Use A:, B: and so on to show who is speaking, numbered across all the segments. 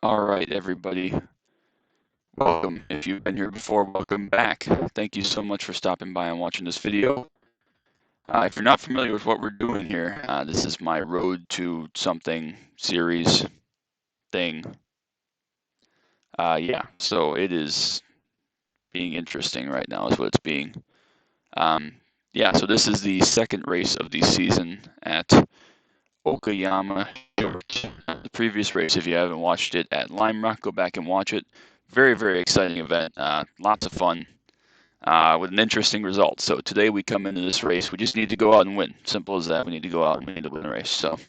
A: All right, everybody. Welcome. If you've been here before, welcome back. Thank you so much for stopping by and watching this video. If you're not familiar with what we're doing here, this is my Road to Something series thing. Yeah, so it is being interesting right now is what it's being. Yeah, so this is the second race of the season at Okayama. The previous race, if you haven't watched it at Lime Rock, go back and watch it. Very, very exciting event. Lots of fun with an interesting result. So today we come into this race. We just need to go out and win. Simple as that. We need to go out and we need to win a race. So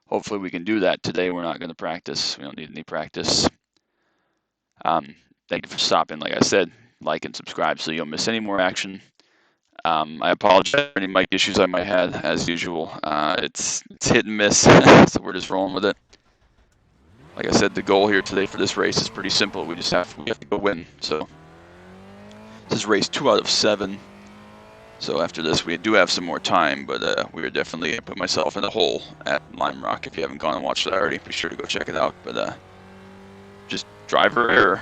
A: hopefully we can do that today. We're not going to practice. We don't need any practice. Thank you for stopping. Like I said, like and subscribe so you don't miss any more action. I apologize for any mic issues I might have, as usual. It's hit and miss, so we're just rolling with it. Like I said, the goal here today for this race is pretty simple. We have to go win. So this is race 2 out of 7. So after this, we do have some more time, but we are definitely going to put myself in the hole at Lime Rock. If you haven't gone and watched that already, be sure to go check it out. But just driver error.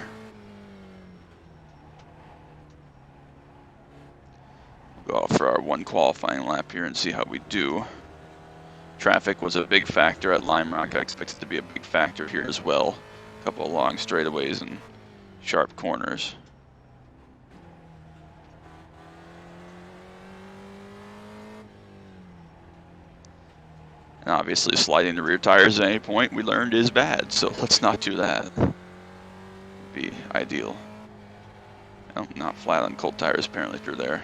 A: Go out for our one qualifying lap here and see how we do. Traffic was a big factor at Lime Rock. I expect it to be a big factor here as well. A couple of long straightaways and sharp corners. And obviously sliding the rear tires at any point we learned is bad, so let's not do that. Would be ideal. Oh, not flat on cold tires apparently through there.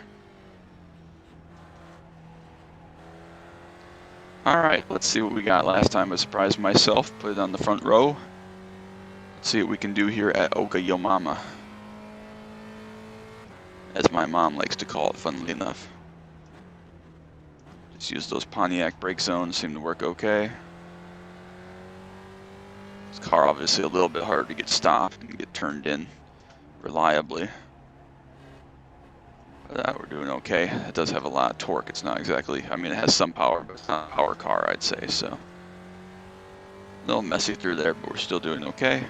A: Alright, let's see what we got. Last time I surprised myself, put it on the front row. Let's see what we can do here at Okayama, as my mom likes to call it, funnily enough. Just use those Pontiac brake zones, seem to work okay. This car obviously a little bit harder to get stopped and get turned in reliably. But we're doing okay. It does have a lot of torque. It's not exactly, I mean, it has some power, but it's not a power car, I'd say, so. A little messy through there, but we're still doing okay.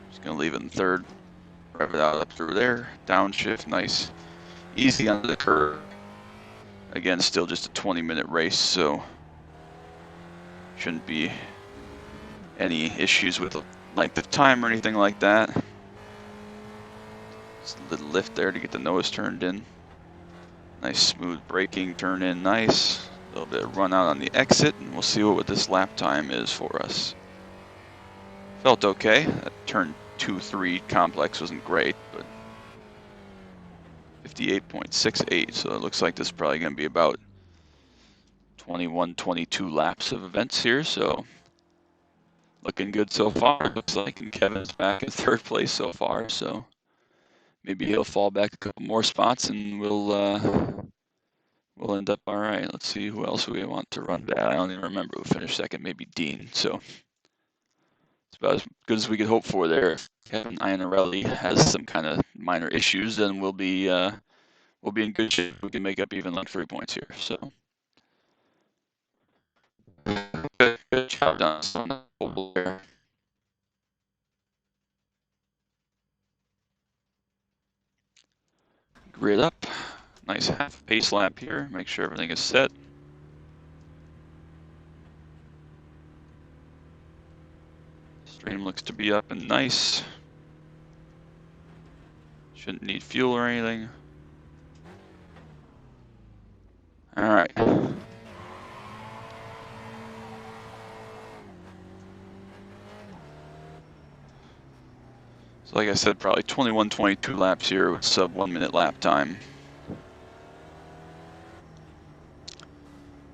A: Just gonna leave it in third, rev it out up through there, downshift, nice, easy under the curve. Again, still just a 20-minute race, so shouldn't be any issues with the length of time or anything like that. Just a little lift there to get the nose turned in. Nice smooth braking, turn in nice. A little bit of run out on the exit, and we'll see what this lap time is for us. Felt okay. That turn 2-3 complex wasn't great, but 58.68, so it looks like this is probably going to be about 21, 22 laps of events here, so looking good so far, looks like, and Kevin's back in third place so far, so maybe he'll fall back a couple more spots and we'll end up all right. Let's see who else we want to run that. I don't even remember who finished second, maybe Dean, so it's about as good as we could hope for there. If Kevin Iannarelli has some kind of minor issues, then we'll be in good shape. We can make up even like 3 points here, so good job done there. Grid up, nice half pace lap here, make sure everything is set. Stream looks to be up and nice. Shouldn't need fuel or anything. All right. So like I said, probably 21, 22 laps here with sub 1 minute lap time.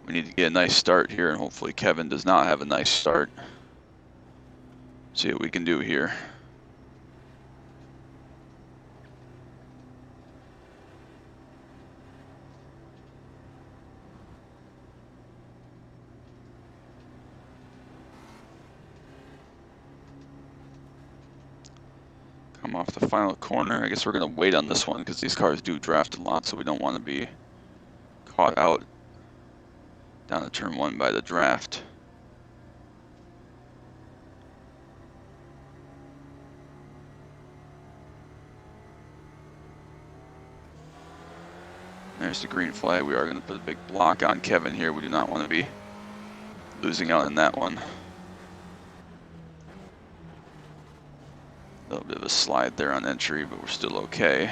A: We need to get a nice start here, and hopefully Kevin does not have a nice start. See what we can do here. Come off the final corner. I guess we're going to wait on this one because these cars do draft a lot, so we don't want to be caught out down to turn 1 by the draft. There's the green flag. We are going to put a big block on Kevin here. We do not want to be losing out in that one. A little bit of a slide there on entry, but we're still okay.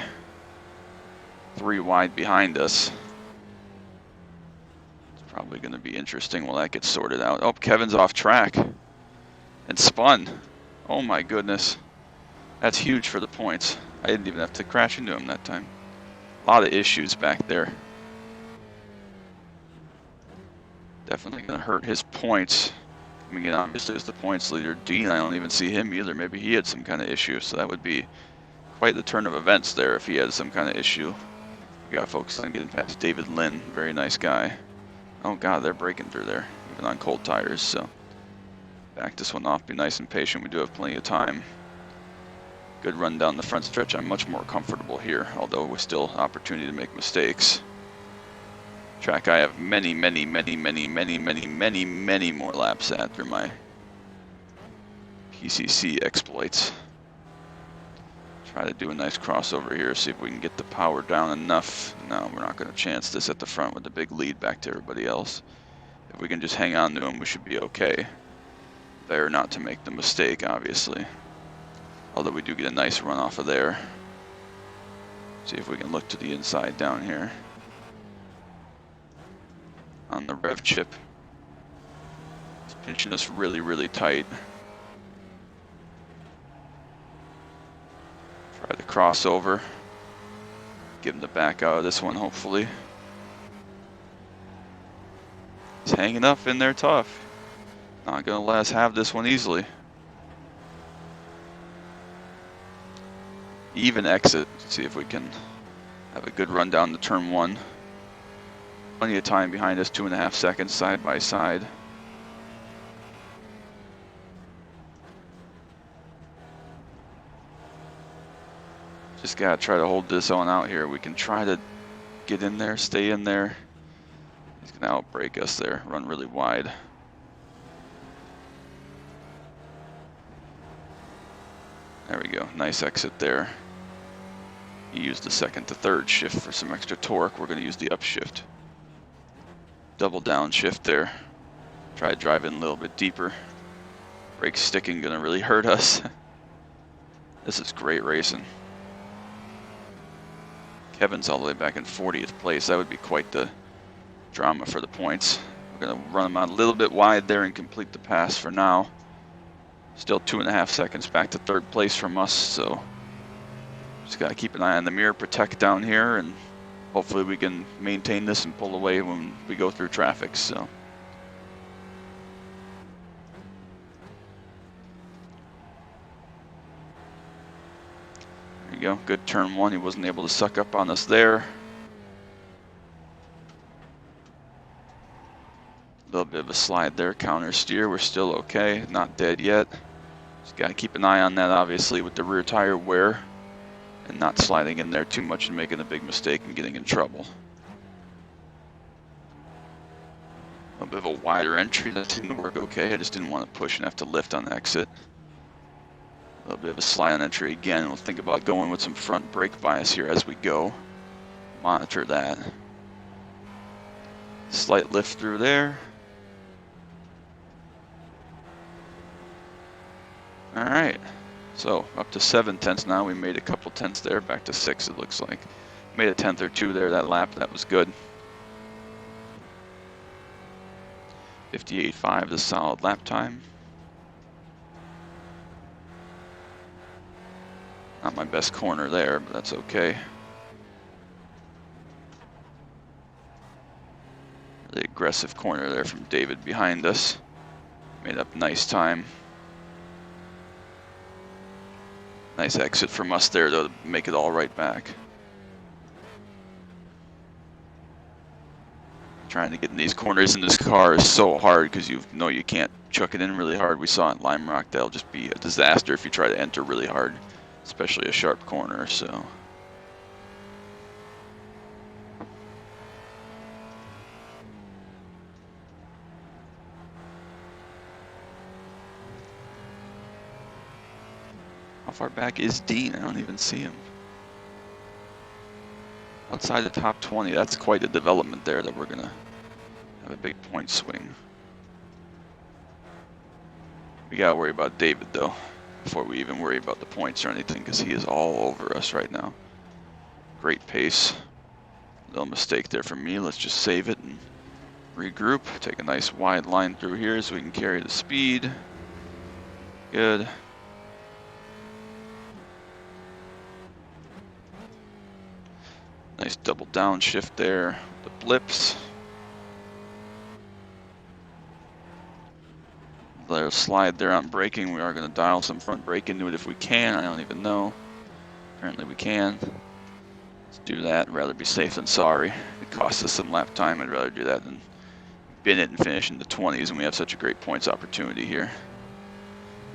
A: 3 wide behind us. It's probably going to be interesting while that gets sorted out. Oh, Kevin's off track and spun. Oh my goodness. That's huge for the points. I didn't even have to crash into him that time. A lot of issues back there. Definitely going to hurt his points. Coming in obviously as the points leader. Dean, I don't even see him either. Maybe he had some kind of issue, so that would be quite the turn of events there if he had some kind of issue. We got focused on getting past David Lynn. Very nice guy. Oh god, they're breaking through there, even on cold tires, so back this one off, be nice and patient. We do have plenty of time. Good run down the front stretch. I'm much more comfortable here, although with still opportunity to make mistakes. Track I have many more laps at through my PCC exploits. Try to do a nice crossover here, see if we can get the power down enough. No, we're not going to chance this at the front with the big lead back to everybody else. If we can just hang on to him, we should be okay. Better not to make the mistake, obviously. Although we do get a nice run off of there. See if we can look to the inside down here. On the rev chip. It's pinching us really tight. Try to cross over. Give him the back out of this one, hopefully. He's hanging up in there tough. Not going to let us have this one easily. Even exit. See if we can have a good run down to turn 1. Plenty of time behind us, 2.5 seconds side by side. Just gotta try to hold this on out here. We can try to get in there, stay in there. He's gonna outbrake us there, run really wide. There we go, nice exit there. He used the second to third shift for some extra torque. We're gonna use the upshift. Double downshift there. Try to drive in a little bit deeper. Brake sticking gonna really hurt us. This is great racing. Kevin's all the way back in 40th place. That would be quite the drama for the points. We're gonna run him out a little bit wide there and complete the pass for now. Still 2.5 seconds back to third place from us, so just gotta keep an eye on the mirror, protect down here, and hopefully we can maintain this and pull away when we go through traffic. So. There you go, good turn 1. He wasn't able to suck up on us there. A little bit of a slide there, counter steer. We're still okay, not dead yet. Just gotta keep an eye on that, obviously, with the rear tire wear and not sliding in there too much and making a big mistake and getting in trouble. A bit of a wider entry, that didn't work okay. I just didn't want to push and have to lift on the exit. A little bit of a slide on entry again. We'll think about going with some front brake bias here as we go. Monitor that. Slight lift through there. All right, so up to 7 tenths now. We made a couple tenths there, back to 6 it looks like. Made a tenth or 2 there that lap, that was good. 58.5 is solid lap time. Not my best corner there, but that's okay. Really aggressive corner there from David behind us. Made up nice time. Nice exit from us there, though, to make it all right back. Trying to get in these corners in this car is so hard because you know you can't chuck it in really hard. We saw it in Lime Rock. That'll just be a disaster if you try to enter really hard, especially a sharp corner. So. How far back is Dean? I don't even see him. outside the top 20. That's quite a development there that we're going to have a big point swing. We got to worry about David, though, before we even worry about the points or anything, because he is all over us right now. Great pace. Little mistake there from me. Let's just save it and regroup. Take a nice wide line through here so we can carry the speed. Good. Nice double downshift there. The blips. Let us slide there on braking. We are going to dial some front brake into it if we can. I don't even know. Apparently we can. Let's do that. I'd rather be safe than sorry. It costs us some lap time. I'd rather do that than bin it and finish in the 20s, and we have such a great points opportunity here.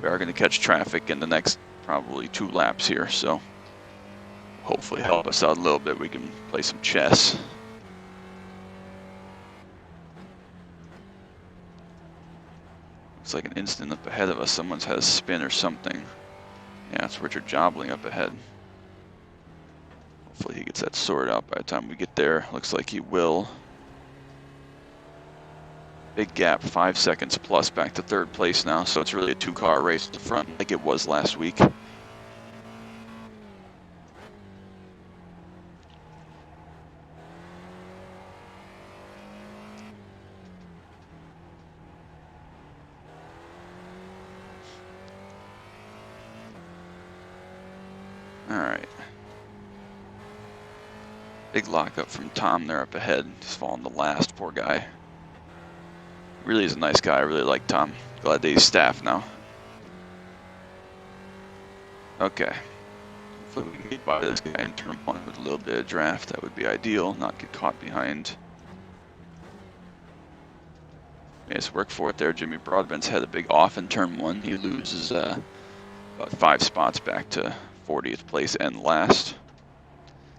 A: We are going to catch traffic in the next probably 2 laps here, so hopefully help us out a little bit. We can play some chess. Looks like an instant up ahead of us. Someone's had a spin or something. Yeah, it's Richard Jobling up ahead. Hopefully he gets that sorted out by the time we get there. Looks like he will. Big gap, 5 seconds plus back to 3rd place now, so it's really a 2-car race at the front like it was last week. Alright. Big lockup from Tom there up ahead. He's falling the last, poor guy. Really is a nice guy. I really like Tom. Glad that he's staff now. Okay. Hopefully we can get by this guy in turn 1 with a little bit of draft. That would be ideal. Not get caught behind. Nice work for it there. Jimmy Broadbent's had a big off in turn 1. He loses about 5 spots back to 40th place and last.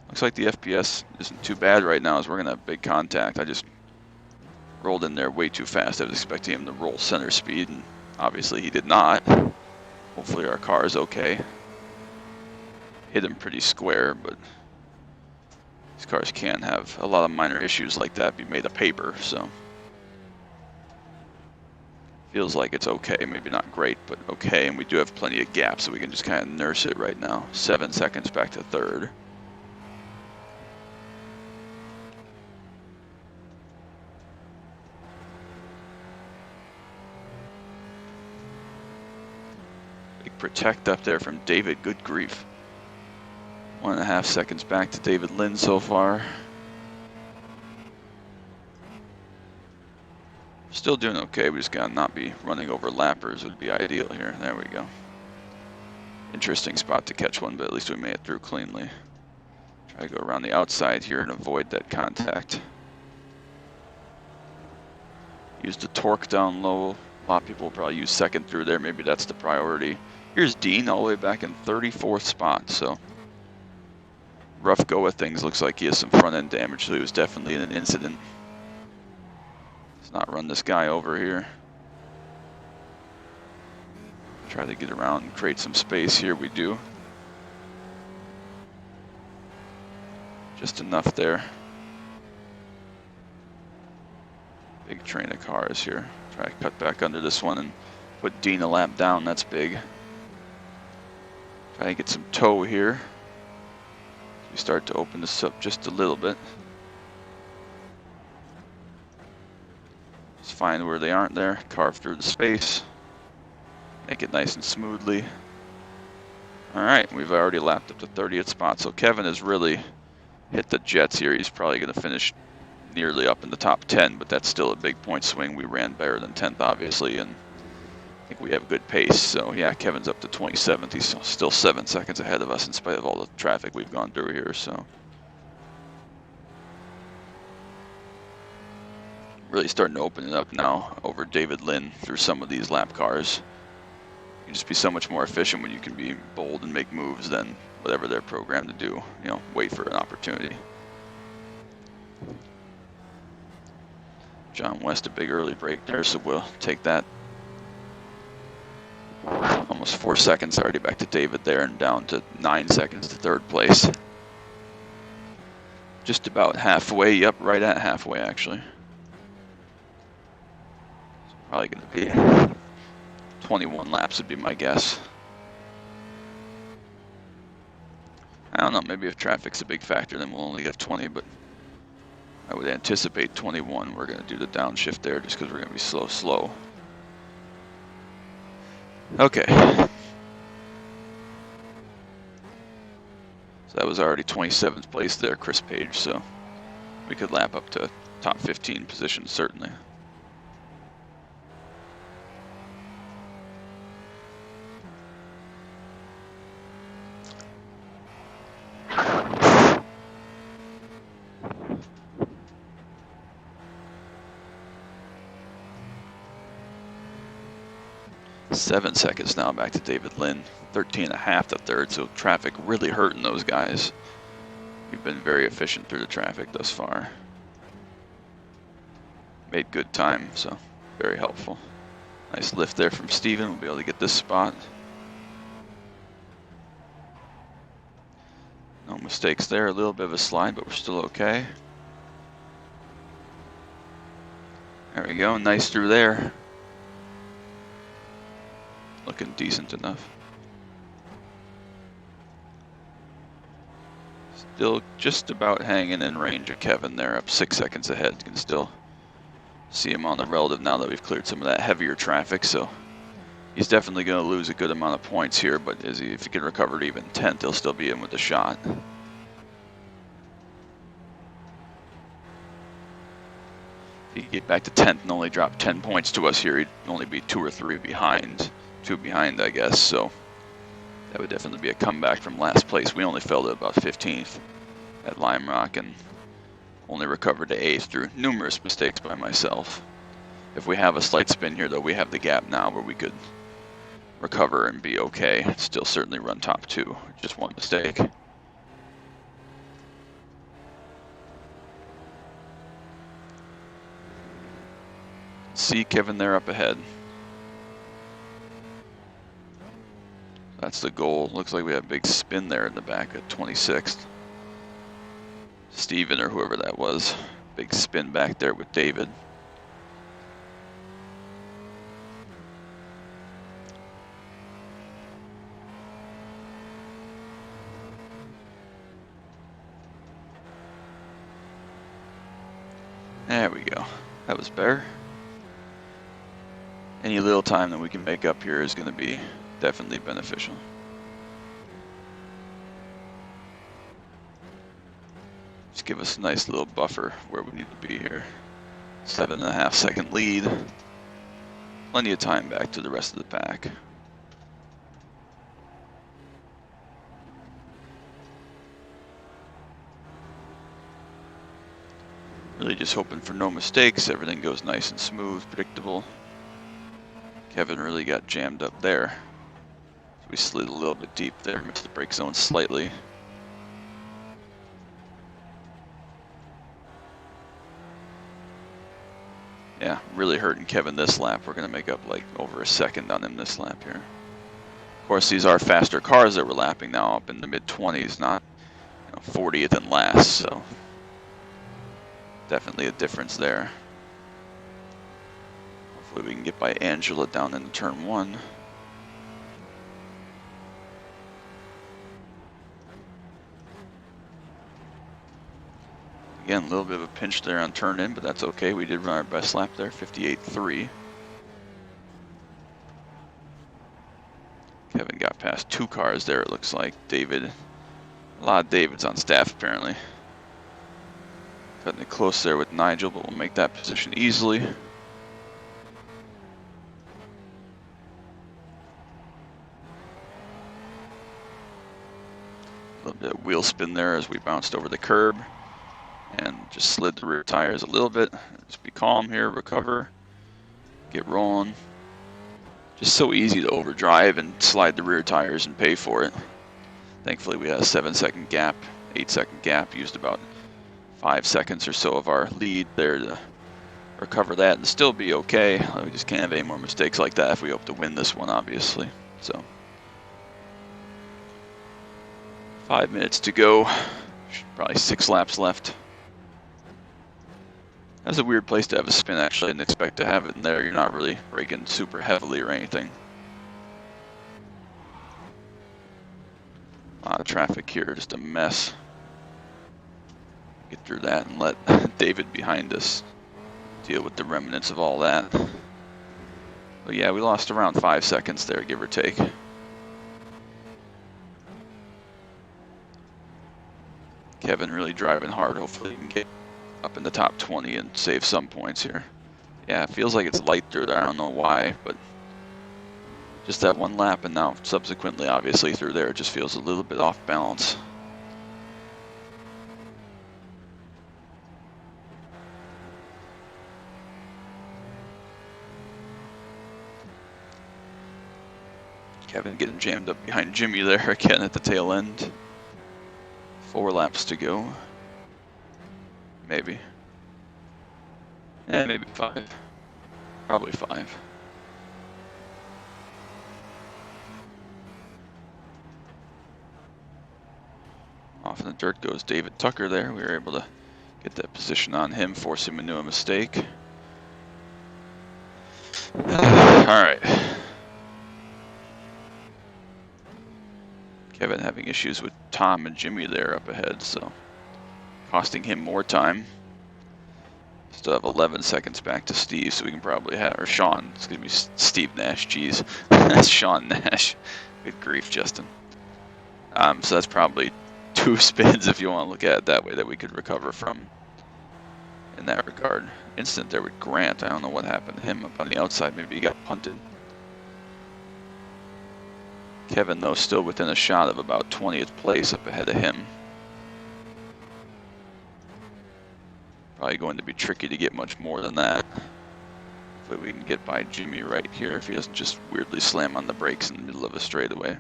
A: Looks like the FPS isn't too bad right now as we're going to have big contact. I just rolled in there way too fast. I was expecting him to roll center speed, and obviously he did not. Hopefully our car is okay. Hit him pretty square, but these cars can have a lot of minor issues like that be made of paper, so feels like it's okay. Maybe not great, but okay, and we do have plenty of gaps, so we can just kind of nurse it right now. 7 seconds back to 3rd. Protect up there from David. Good grief. 1.5 seconds back to David Lynn so far. Still doing okay. We just gotta not be running over lappers would be ideal here. There we go. Interesting spot to catch one, but at least we made it through cleanly. Try to go around the outside here and avoid that contact. Use the torque down low. A lot of people will probably use second through there. Maybe that's the priority. Here's Dean all the way back in 34th spot, so rough go with things. Looks like he has some front end damage, so he was definitely in an incident. Let's not run this guy over here. Try to get around and create some space here. We do. Just enough there. Big train of cars here. Try to cut back under this one and put Dean a lap down. That's big. Try to get some toe here. We start to open this up just a little bit. Just find where they aren't there. Carve through the space. Make it nice and smoothly. Alright, we've already lapped up to 30th spot. So Kevin has really hit the jets here. He's probably going to finish nearly up in the top 10, but that's still a big point swing. We ran better than 10th, obviously, and I think we have good pace. So yeah, Kevin's up to 27th. He's still 7 seconds ahead of us in spite of all the traffic we've gone through here. So really starting to open it up now over David Lynn through some of these lap cars. You can just be so much more efficient when you can be bold and make moves than whatever they're programmed to do. You know, wait for an opportunity. John West, a big early break there, so we'll take that. Almost 4 seconds already back to David there and down to 9 seconds to 3rd place. Just about halfway, yep, right at halfway actually. So probably going to be 21 laps would be my guess. I don't know, maybe if traffic's a big factor then we'll only get 20, but I would anticipate 21. We're going to do the downshift there just because we're going to be slow. Okay. So that was already 27th place there, Chris Page, so we could lap up to top 15 position certainly. Seven seconds now back to David Lynn, 13.5 to third, so traffic really hurting those guys. We've been very efficient through the traffic thus far. Made good time, so very helpful. Nice lift there from Steven, we'll be able to get this spot. No mistakes there, a little bit of a slide, but we're still okay. There we go, nice through there. Looking decent enough. Still just about hanging in range of Kevin there, up 6 seconds ahead. You can still see him on the relative now that we've cleared some of that heavier traffic, so he's definitely going to lose a good amount of points here, but if he can recover to even 10th, he'll still be in with a shot. If he could get back to 10th and only drop 10 points to us here, he'd only be 2 or 3 behind. 2 behind, I guess, so that would definitely be a comeback from last place. We only fell to about 15th at Lime Rock and only recovered to 8th through numerous mistakes by myself. If we have a slight spin here, though, we have the gap now where we could recover and be okay. Still certainly run top 2, just one mistake. See Kevin there up ahead. That's the goal. Looks like we have a big spin there in the back at 26th. Steven or whoever that was. Big spin back there with David. There we go. That was better. Any little time that we can make up here is going to be definitely beneficial. Just give us a nice little buffer where we need to be here. 7.5 second lead. Plenty of time back to the rest of the pack. Really just hoping for no mistakes. Everything goes nice and smooth, predictable. Kevin really got jammed up there. So we slid a little bit deep there, missed the brake zone slightly. Yeah, really hurting Kevin this lap. We're going to make up like over a second on him this lap here. Of course, these are faster cars that we're lapping now, up in the mid-20s, not 40th and last, so definitely a difference there. Hopefully we can get by Angela down into turn 1. Again, a little bit of a pinch there on turn in, but that's okay. We did run our best lap there, 58.3. Kevin got past 2 cars there, it looks like. David, a lot of Davids on staff apparently. Cutting it close there with Nigel, but we'll make that position easily. A little bit of wheel spin there as we bounced over the curb and just slid the rear tires a little bit. Just be calm here, recover, get rolling. Just so easy to overdrive and slide the rear tires and pay for it. Thankfully we had a 7-second gap, 8-second gap, used about 5 seconds or so of our lead there to recover that and still be okay. We just can't have any more mistakes like that if we hope to win this one, obviously. So 5 minutes to go. Probably 6 laps left. That's a weird place to have a spin, actually. I didn't expect to have it in there. You're not really braking super heavily or anything. A lot of traffic here, just a mess. Get through that and let David behind us deal with the remnants of all that. But yeah, we lost around 5 seconds there, give or take. Kevin really driving hard. Hopefully he can get up in the top 20 and save some points here. Yeah, it feels like it's light through there. I don't know why, but just that one lap and now subsequently, obviously, through there, it just feels a little bit off balance. Kevin getting jammed up behind Jimmy there again at the tail end. 4 laps to go. Maybe. Yeah, maybe 5. Probably 5. Off in the dirt goes David Tucker there. We were able to get that position on him, force him into a mistake. Alright. Kevin having issues with Tom and Jimmy there up ahead, so costing him more time. Still have 11 seconds back to Steve, so we can probably have, or Sean, it's going to be Steve Nash, geez. That's Sean Nash. Good grief, Justin. So that's probably 2 spins, if you want to look at it that way, that we could recover from in that regard. Instant there with Grant. I don't know what happened to him up on the outside. Maybe he got punted. Kevin, though, still within a shot of about 20th place up ahead of him. Probably going to be tricky to get much more than that. Hopefully we can get by Jimmy right here if he doesn't just weirdly slam on the brakes in the middle of a straightaway.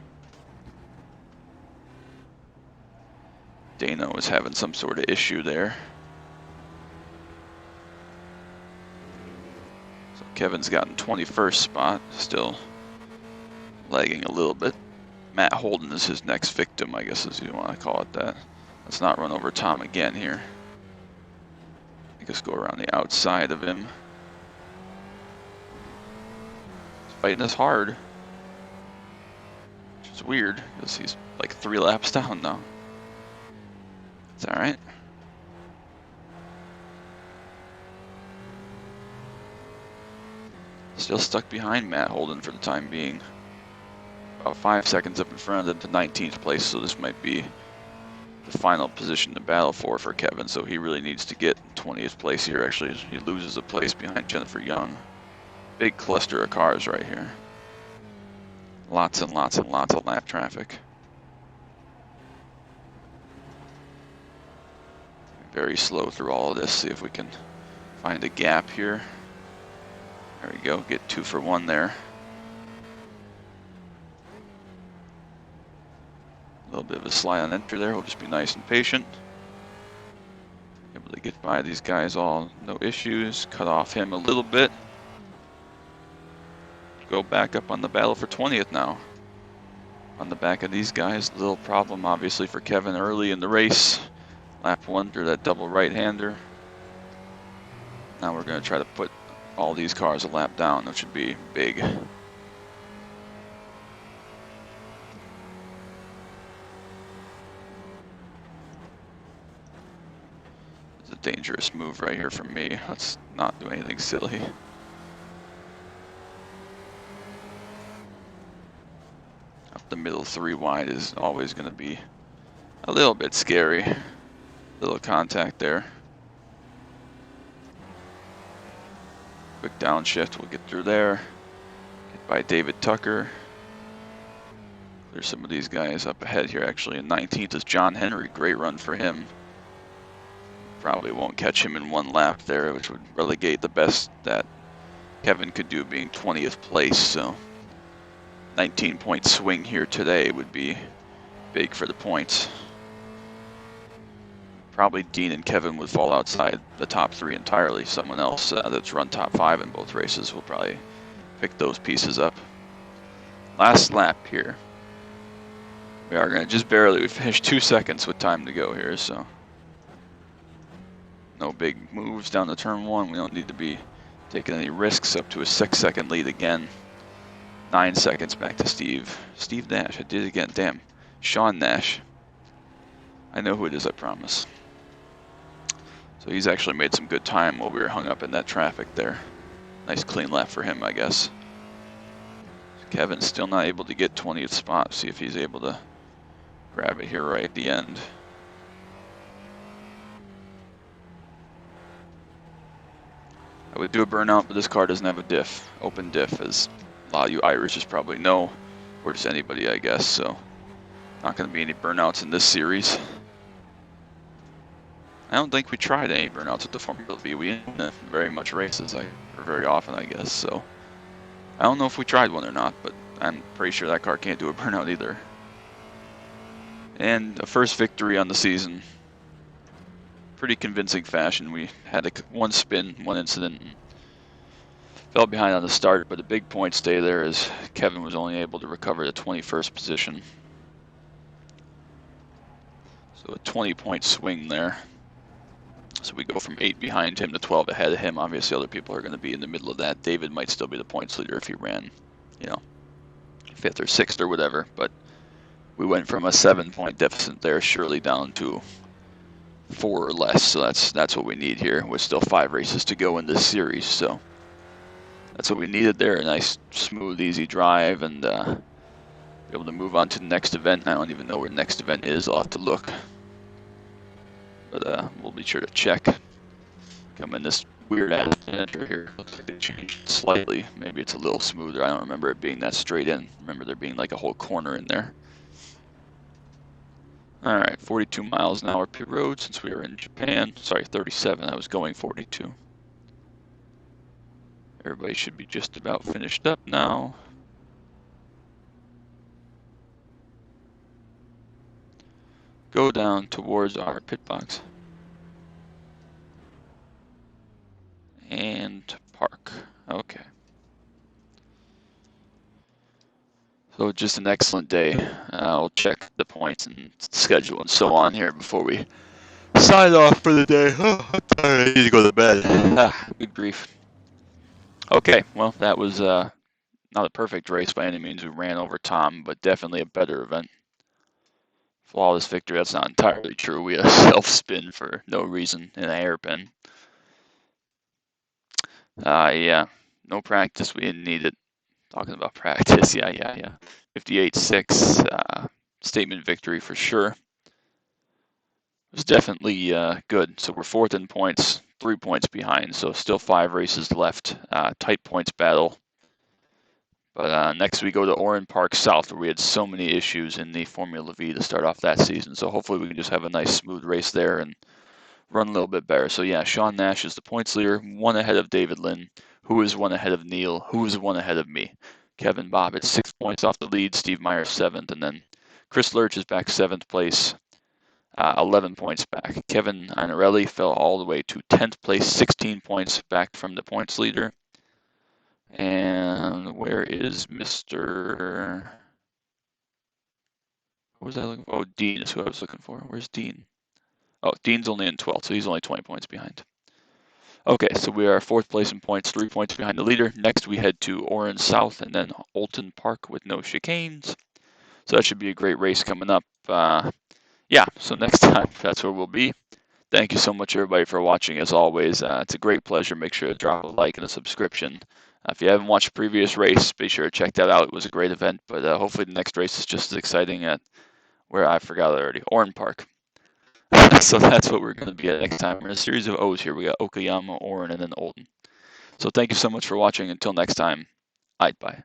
A: Dano is having some sort of issue there. So Kevin's gotten 21st spot, still lagging a little bit. Matt Holden is his next victim, I guess, as you want to call it that. Let's not run over Tom again here. I guess go around the outside of him. He's fighting us hard. Which is weird, because he's like 3 laps down now. It's alright. Still stuck behind Matt Holden for the time being. About 5 seconds up in front of them to 19th place, so this might be the final position to battle for Kevin, so he really needs to get 20th place here. Actually, he loses a place behind Jennifer Young. Big cluster of cars right here. Lots and lots and lots of lap traffic. Very slow through all of this. See if we can find a gap here. There we go, get 2 for 1 there. A little bit of a slide on entry there. We'll just be nice and patient. Able to get by these guys all, no issues. Cut off him a little bit. Go back up on the battle for 20th now. On the back of these guys. Little problem obviously for Kevin early in the race. Lap 1 through that double right-hander. Now we're going to try to put all these cars a lap down, which would be big. Dangerous move right here from me. Let's not do anything silly. Up the middle 3 wide is always going to be a little bit scary. Little contact there. Quick downshift, we'll get through there. Get by David Tucker. There's some of these guys up ahead here actually. And 19th is John Henry. Great run for him. Probably won't catch him in 1 lap there, which would relegate the best that Kevin could do being 20th place. So 19-point swing here today would be big for the points. Probably Dean and Kevin would fall outside the top 3 entirely. Someone else that's run top 5 in both races will probably pick those pieces up. Last lap here. We are going to just barely, we finished 2 seconds with time to go here, so. No big moves down to turn 1. We don't need to be taking any risks. Up to a 6-second lead again. 9 seconds back to Steve. Steve Nash, I did it again, damn. Sean Nash. I know who it is, I promise. So he's actually made some good time while we were hung up in that traffic there. Nice clean lap for him, I guess. Kevin's still not able to get 20th spot. See if he's able to grab it here right at the end. I would do a burnout, but this car doesn't have a diff, open diff, as a lot of you iRacers probably know, or just anybody, I guess. So not going to be any burnouts in this series. I don't think we tried any burnouts with the Formula V. We didn't very much races, or very often, I guess. So I don't know if we tried one or not, but I'm pretty sure that car can't do a burnout either. And a first victory on the season. Pretty convincing fashion. We had one spin, one incident, and fell behind on the start, but a big point stay there as Kevin was only able to recover the 21st position. So a 20-point swing there. So we go from 8 behind him to 12 ahead of him. Obviously, other people are going to be in the middle of that. David might still be the points leader if he ran, 5th or 6th or whatever. But we went from a 7-point deficit there, surely down to 4 or less. So that's what we need here. With still 5 races to go in this series. So that's what we needed there. A nice, smooth, easy drive, and be able to move on to the next event. I don't even know where the next event is. I'll have to look. But we'll be sure to check. Come in this weird ass enter here. Looks like they changed it slightly. Maybe it's a little smoother. I don't remember it being that straight in. Remember there being like a whole corner in there. Alright, 42 miles an hour pit road since we were in Japan. Sorry, 37. I was going 42. Everybody should be just about finished up now. Go down towards our pit box. And park. Okay. So just an excellent day. I'll check the points and schedule and so on here before we sign off for the day. Oh, I'm tired. I need to go to bed. Good grief. Okay, well, that was not a perfect race by any means. We ran over Tom, but definitely a better event. Flawless victory, that's not entirely true. We had a self-spin for no reason in an hairpin. Yeah, no practice. We didn't need it. Talking about practice, yeah. 58-6, statement victory for sure. It was definitely good. So we're 4th in points, 3 points behind. So still 5 races left. Tight points battle. But next we go to Oran Park South, where we had so many issues in the Formula V to start off that season. So hopefully we can just have a nice smooth race there and run a little bit better. So yeah, Sean Nash is the points leader, 1 ahead of David Lynn, who is 1 ahead of Neil, who is 1 ahead of me. Kevin Bobbitt 6 points off the lead, Steve Meyer 7th, and then Chris Lurch is back 7th place, 11 points back. Kevin Einarelli fell all the way to 10th place, 16 points back from the points leader. And where is Mr. What was I looking for? Oh, Dean is who I was looking for. Where's Dean? Oh, Dean's only in 12th, so he's only 20 points behind. Okay, so we are 4th place in points, 3 points behind the leader. Next, we head to Orange South and then Olton Park with no chicanes. So that should be a great race coming up. Yeah, so next time, that's where we'll be. Thank you so much, everybody, for watching. As always, it's a great pleasure. Make sure to drop a like and a subscription. If you haven't watched a previous race, be sure to check that out. It was a great event, but hopefully the next race is just as exciting at where I forgot already, Oran Park. So that's what we're going to be at next time. We're in a series of O's here. We got Okayama, Oran, and then Olton. So thank you so much for watching. Until next time, bye.